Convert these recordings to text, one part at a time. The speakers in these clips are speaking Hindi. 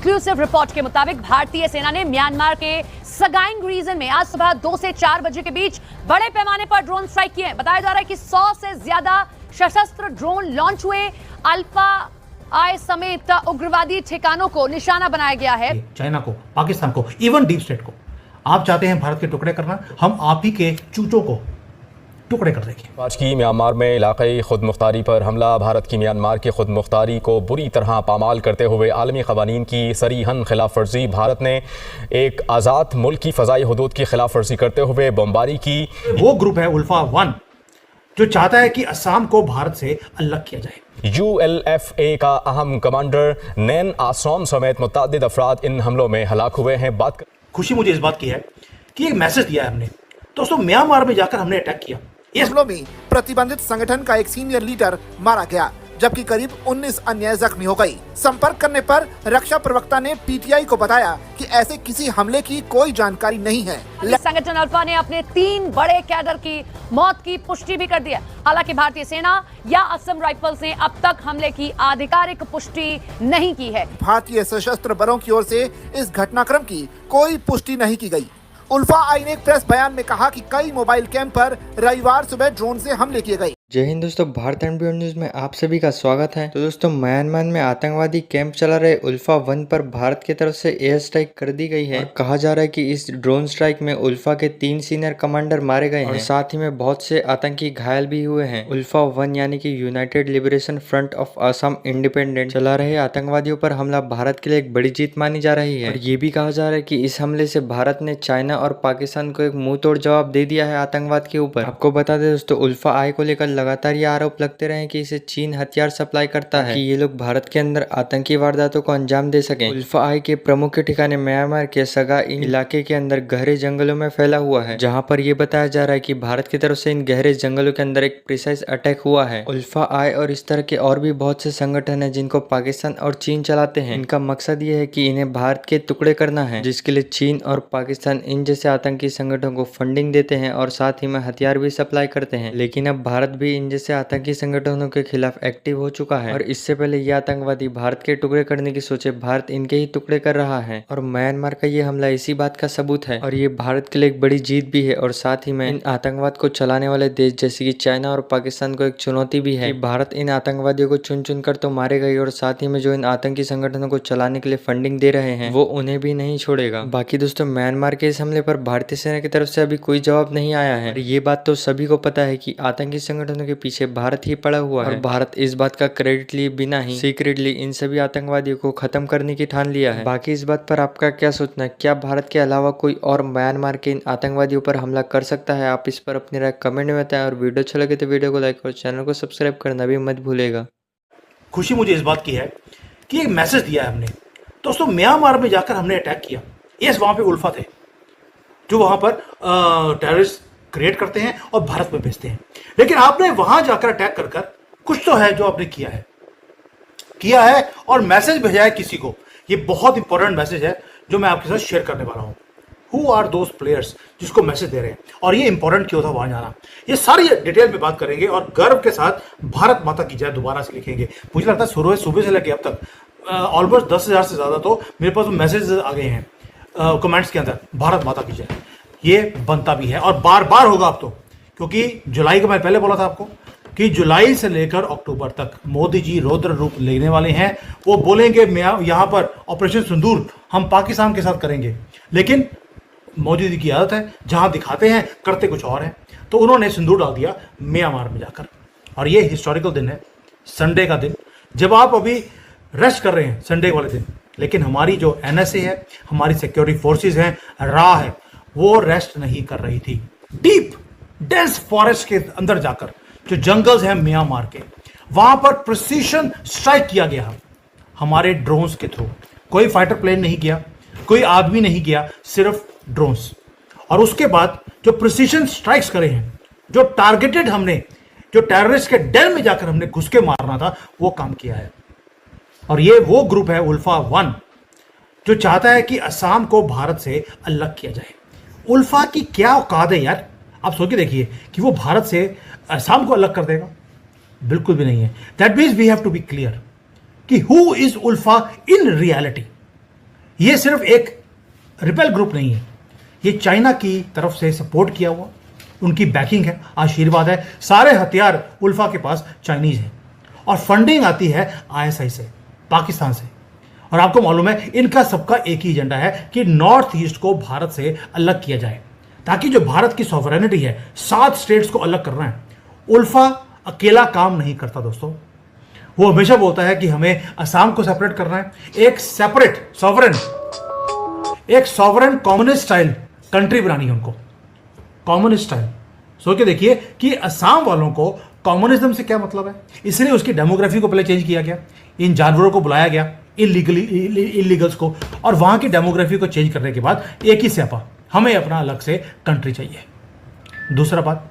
एक्सक्लूसिव रिपोर्ट के मुताबिक भारतीय सेना ने म्यांमार के सगाइंग रीजन में आज सुबह 2 से 4 बजे के बीच बड़े पैमाने पर ड्रोन स्ट्राइक किए। बताया जा रहा है कि 100 से ज्यादा सशस्त्र ड्रोन लॉन्च हुए। अल्फा आई समेत उग्रवादी ठिकानों को निशाना बनाया गया है। चाइना को, पाकिस्तान को, इवन डीप स्टेट को। आप चाहते हैं भारत के टुकड़े करना, हम आप ही के चूचों को टुकड़े कर देंगे। आज की म्यांमार में इलाक़ाई खुद मुख्तारी पर हमला। भारत की म्यांमार की खुद मुख्तारी को बुरी तरह पामाल करते हुए आलमी क़वानीन की सरीहन खिलाफ वर्जी। भारत ने एक आज़ाद मुल्क की फ़ज़ाई हदूद की खिलाफ वर्जी करते हुए बमबारी की। वो ग्रुप है उल्फा 1 जो चाहता है कि असम को भारत से अलग किया जाए। ULFA का अहम कमांडर नैन आसोम समेत मुतअद्दिद अफराद इन हमलों में हलाक हुए हैं। खुशी मुझे इस बात की है कि एक मैसेज दिया है हमने। दोस्तों, म्यांमार में जाकर हमने अटैक किया। इस हमलों में प्रतिबंधित संगठन का एक सीनियर लीडर मारा गया, जबकि करीब 19 अन्य जख्मी हो गई। संपर्क करने पर रक्षा प्रवक्ता ने PTI को बताया कि ऐसे किसी हमले की कोई जानकारी नहीं है। संगठन अल्फा ने अपने 3 बड़े कैडर की मौत की पुष्टि भी कर दी है। हालांकि भारतीय सेना या असम राइफल्स ने अब तक हमले की आधिकारिक पुष्टि नहीं की है। भारतीय सशस्त्र बलों की ओर से इस घटनाक्रम की कोई पुष्टि नहीं की गई। उल्फा आई ने एक प्रेस बयान में कहा कि कई मोबाइल कैंप पर रविवार सुबह ड्रोन से हमले किए गए। जय हिंद दोस्तों, भारत एंड बियॉन्ड न्यूज में आप सभी का स्वागत है। तो दोस्तों, म्यांमार में आतंकवादी कैंप चला रहे उल्फा 1 पर भारत की तरफ से एयर स्ट्राइक कर दी गई है। और कहा जा रहा है कि इस ड्रोन स्ट्राइक में उल्फा के 3 सीनियर कमांडर मारे गए हैं और साथ ही में बहुत से आतंकी घायल भी हुए हैं। उल्फा 1 यानी कि United liberation front of Assam independent चला रहे आतंकवादियों पर हमला भारत के लिए एक बड़ी जीत मानी जा रही है। और ये भी कहा जा रहा है कि इस हमले से भारत ने चाइना और पाकिस्तान को एक मुंह तोड़ जवाब दे दिया है आतंकवाद के ऊपर। आपको बता दें दोस्तों, उल्फा आई को लेकर लगातार ये आरोप लगते रहे कि इसे चीन हथियार सप्लाई करता है कि ये लोग भारत के अंदर आतंकी वारदातों को अंजाम दे सकें। उल्फा आई के प्रमुख ठिकाने म्यांमार के सगाई इलाके के अंदर गहरे जंगलों में फैला हुआ है, जहां पर यह बताया जा रहा है कि भारत की तरफ से इन गहरे जंगलों के अंदर एक प्रिसाइज अटैक हुआ है। उल्फा आई और इस तरह के और भी बहुत से संगठन है जिनको पाकिस्तान और चीन चलाते हैं। इनका मकसद ये है कि इन्हें भारत के टुकड़े करना है, जिसके लिए चीन और पाकिस्तान इन जैसे आतंकी संगठनों को फंडिंग देते हैं और साथ ही में हथियार भी सप्लाई करते हैं। लेकिन अब भारत भी इन जैसे आतंकी संगठनों के खिलाफ एक्टिव हो चुका है और इससे पहले ये आतंकवादी भारत के टुकड़े करने की सोचे भारत इनके ही टुकड़े कर रहा है। और म्यांमार का ये हमला इसी बात का सबूत है और ये भारत के लिए एक बड़ी जीत भी है और साथ ही में इन आतंकवाद को चलाने वाले देश जैसे कि चाइना और पाकिस्तान को एक चुनौती भी है कि भारत इन आतंकवादियों को चुन चुन कर तो मारेगा ही और साथ ही में जो इन आतंकी संगठनों को चलाने के लिए फंडिंग दे रहे हैं वो उन्हें भी नहीं छोड़ेगा। बाकी दोस्तों, म्यांमार के इस हमले पर भारतीय सेना की तरफ से अभी कोई जवाब नहीं आया है। ये बात तो सभी को पता है कि आतंकी संगठनों के पीछे भारत ही पड़ा हुआ है और भारत इस बात का क्रेडिट लिए बिना ही सीक्रेटली इन सभी आतंकवादियों को खत्म करने की ठान लिया है। बाकी इस बात पर आपका क्या सोचना है? क्या भारत के अलावा कोई और म्यांमार के इन आतंकवादियों पर हमला कर सकता है? आप इस पर अपनी राय कमेंट में बताएं और वीडियो अच्छा लगे तो वीडियो को लाइक और चैनल को सब्सक्राइब करना भी मत भूलेगा। खुशी मुझे इस बात की है कि एक मैसेज दिया है हमने। दोस्तों, म्यांमार में जाकर हमने अटैक किया। यस, वहां पे उल्फा थे जो वहां पर टेररिस्ट क्रिएट करते हैं और भारत में भेजते हैं। लेकिन आपने वहां जाकर अटैक कर कुछ तो है जो आपने किया है और मैसेज भेजा है किसी को। ये बहुत इंपॉर्टेंट मैसेज है जो मैं आपके साथ शेयर करने वाला हूं। हु आर दोज प्लेयर्स जिसको मैसेज दे रहे हैं और ये इंपॉर्टेंट क्यों था वहां जाना, ये सारी डिटेल में बात करेंगे और गर्व के साथ भारत माता की जय दोबारा से लिखेंगे। मुझे लगता है सुबह से लेकर अब तक ऑलमोस्ट 10,000 से ज्यादा तो मेरे पास मैसेज आ गए हैं कमेंट्स के अंदर, भारत माता की जय। ये बनता भी है और बार बार होगा अब तो, क्योंकि जुलाई का मैं पहले बोला था आपको कि जुलाई से लेकर अक्टूबर तक मोदी जी रौद्र रूप लेने वाले हैं। वो बोलेंगे यहाँ पर ऑपरेशन सिंदूर हम पाकिस्तान के साथ करेंगे, लेकिन मोदी जी की आदत है जहां दिखाते हैं करते कुछ और है। तो उन्होंने सिंदूर डाल दिया म्यांमार में जाकर और ये हिस्टोरिकल दिन है, संडे का दिन, जब आप अभी रेस्ट कर रहे हैं संडे वाले दिन। लेकिन हमारी जो NSA है, हमारी सिक्योरिटी फोर्सेज हैं, रा है, वो रेस्ट नहीं कर रही थी। डीप डेंस फॉरेस्ट के अंदर जाकर जो जंगल्स हैं म्यांमार के, वहां पर प्रिसीशन स्ट्राइक किया गया हमारे ड्रोन्स के थ्रू। कोई फाइटर प्लेन नहीं गया, कोई आदमी नहीं गया, सिर्फ ड्रोन्स। और उसके बाद जो प्रिसीशन स्ट्राइक्स करे हैं, जो टारगेटेड हमने, जो टेररिस्ट के डेल में जाकर हमने घुस के मारना था, वो काम किया है। और ये वो ग्रुप है उल्फा 1 जो चाहता है कि असम को भारत से अलग किया जाए। उल्फा की क्या औकात है यार, आप सोच के देखिए कि वो भारत से असम को अलग कर देगा। बिल्कुल भी नहीं है। That means we have to be clear कि who is ULFA in reality. ये सिर्फ एक रिपेल ग्रुप नहीं है, ये चाइना की तरफ से सपोर्ट किया हुआ, उनकी बैकिंग है, आशीर्वाद है। सारे हथियार उल्फा के पास चाइनीज हैं और फंडिंग आती है आईएसआई से, पाकिस्तान से। और आपको मालूम है इनका सबका एक ही एजेंडा है कि नॉर्थ ईस्ट को भारत से अलग किया जाए, ताकि जो भारत की सॉवरेनिटी है, 7 स्टेट्स को अलग करना है। उल्फा अकेला काम नहीं करता दोस्तों, वो हमेशा बोलता है कि हमें असम को सेपरेट करना है, एक separate sovereign communist style country बनानी है उनको, कम्युनिस्ट स्टाइल। सोच के देखिए कि असम वालों को कम्युनिज्म से क्या मतलब है। इसलिए उसकी डेमोग्राफी को पहले चेंज किया गया, इन जानवरों को बुलाया गया, इलीगल्स को, और वहां की डेमोग्राफी को चेंज करने के बाद एक ही स्यापा, हमें अपना अलग से कंट्री चाहिए। दूसरा बात,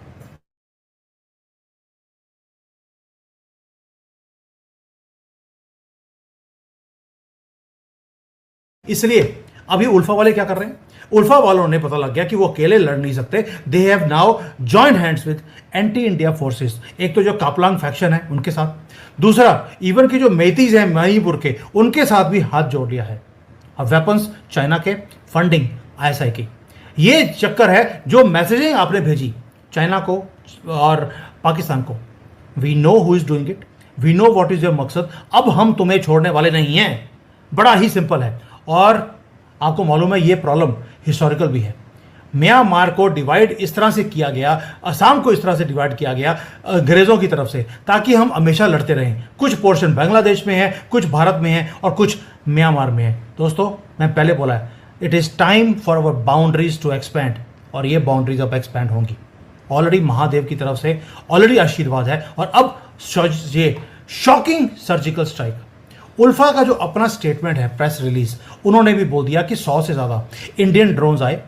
इसलिए अभी उल्फा वाले क्या कर रहे हैं, उल्फा वालों ने पता लग गया कि वो अकेले लड़ नहीं सकते। They have now joint hands with anti India forces. एक तो जो कापलांग फैक्शन है उनके साथ, दूसरा इवन की जो मेतीज हैं मणिपुर के, उनके साथ भी हाथ जोड़ लिया है। अब वेपन्स चाइना के, फंडिंग आईएसआई की, ये चक्कर है। जो मैसेजिंग आपने भेजी चाइना को और पाकिस्तान को, we know who is doing it, we know what is your मकसद, अब हम तुम्हें छोड़ने वाले नहीं हैं। बड़ा ही सिंपल है। और आपको मालूम है ये प्रॉब्लम हिस्टोरिकल भी है। म्यांमार को डिवाइड इस तरह से किया गया, असम को इस तरह से डिवाइड किया गया अंग्रेजों की तरफ से, ताकि हम हमेशा लड़ते रहें। कुछ पोर्शन बांग्लादेश में है, कुछ भारत में है और कुछ म्यांमार में है। दोस्तों मैं पहले बोला है, it is time for our boundaries to expand, और ये बाउंड्रीज अब एक्सपैंड होंगी। ऑलरेडी महादेव की तरफ से ऑलरेडी आशीर्वाद है, और अब ये शॉकिंग सर्जिकल स्ट्राइक। उल्फा का जो अपना स्टेटमेंट है, प्रेस रिलीज, उन्होंने भी बोल दिया कि 100 से ज़्यादा इंडियन ड्रोन्स आए,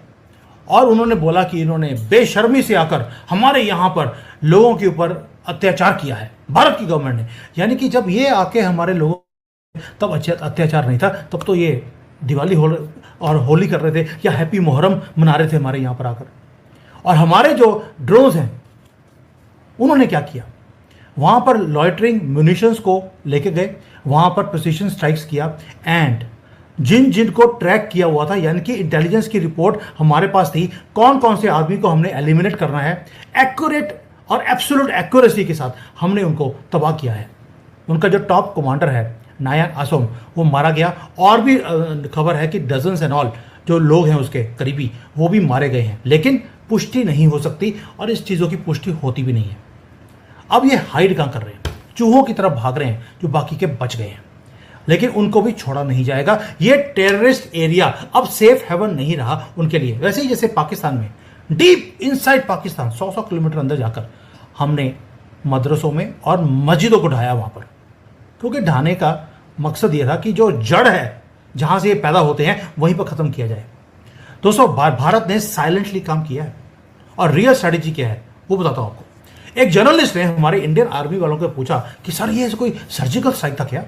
और उन्होंने बोला कि इन्होंने बेशर्मी से आकर हमारे यहाँ पर लोगों के ऊपर अत्याचार किया है, भारत की गवर्नमेंट ने। यानी कि जब ये आके हमारे लोगों, तब अत्याचार नहीं था, तब तो ये दिवाली और होली कर रहे थे या हैप्पी मुहर्रम मना रहे थे हमारे यहाँ पर आकर। और हमारे जो ड्रोन्स हैं उन्होंने क्या किया, वहाँ पर लॉइटरिंग म्यूनिशंस को लेके गए, वहाँ पर प्रिसीजन स्ट्राइक्स किया, एंड जिन को ट्रैक किया हुआ था, यानी कि इंटेलिजेंस की रिपोर्ट हमारे पास थी, कौन कौन से आदमी को हमने एलिमिनेट करना है, एक्यूरेट और एब्सोल्यूट एक्यूरेसी के साथ हमने उनको तबाह किया है। उनका जो टॉप कमांडर है नायक आसोम, वो मारा गया। और भी खबर है कि डजन्स एंड ऑल जो लोग हैं उसके करीबी, वो भी मारे गए हैं, लेकिन पुष्टि नहीं हो सकती, और इस चीज़ों की पुष्टि होती भी नहीं है। अब ये हाइड कहाँ कर रहे हैं, चूहों की तरफ भाग रहे हैं, जो बाकी के बच गए हैं, लेकिन उनको भी छोड़ा नहीं जाएगा। ये टेररिस्ट एरिया अब सेफ हेवन नहीं रहा उनके लिए। वैसे ही जैसे पाकिस्तान में, डीप इनसाइड पाकिस्तान 100 किलोमीटर अंदर जाकर हमने मदरसों में और मस्जिदों को ढाया वहाँ पर, क्योंकि ढाने का मकसद ये था कि जो जड़ है, जहाँ से ये पैदा होते हैं, वहीं पर ख़त्म किया जाए। दोस्तों भारत ने साइलेंटली काम किया है, और रियल स्ट्रैटेजी क्या है वो बताता हूँ आपको। एक जर्नलिस्ट ने हमारे इंडियन आर्मी वालों को पूछा कि सर ये कोई सर्जिकल स्ट्राइक था क्या,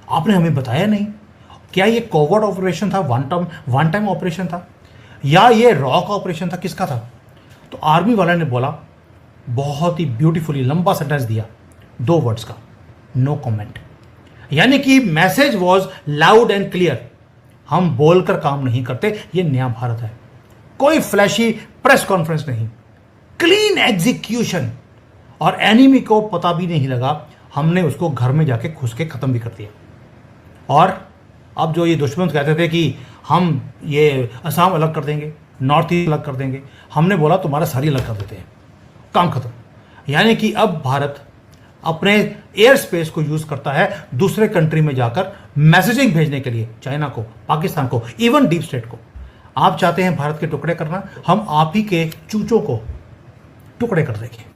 आपने हमें बताया नहीं, क्या ये कोवर्ट ऑपरेशन था, वन टाइम ऑपरेशन था, या ये रॉक ऑपरेशन था, किसका था? तो आर्मी वाले ने बोला, बहुत ही ब्यूटीफुली लंबा सेंटेंस दिया, 2 वर्ड्स का, नो कमेंट। यानी कि message was loud and clear, हम बोलकर काम नहीं करते, ये नया भारत है। कोई फ्लैशी प्रेस कॉन्फ्रेंस नहीं, क्लीन एग्जीक्यूशन, और एनिमी को पता भी नहीं लगा, हमने उसको घर में जाके घुस के ख़त्म भी कर दिया। और अब जो ये दुश्मन कहते थे कि हम ये असम अलग कर देंगे, नॉर्थ ईस्ट अलग कर देंगे, हमने बोला तुम्हारा सारी अलग कर देते हैं, काम खत्म। यानी कि अब भारत अपने एयर स्पेस को यूज़ करता है दूसरे कंट्री में जाकर मैसेजिंग भेजने के लिए, चाइना को, पाकिस्तान को, इवन डीप स्टेट को। आप चाहते हैं भारत के टुकड़े करना, हम आप ही के चूचों को टुकड़े कर देंगे।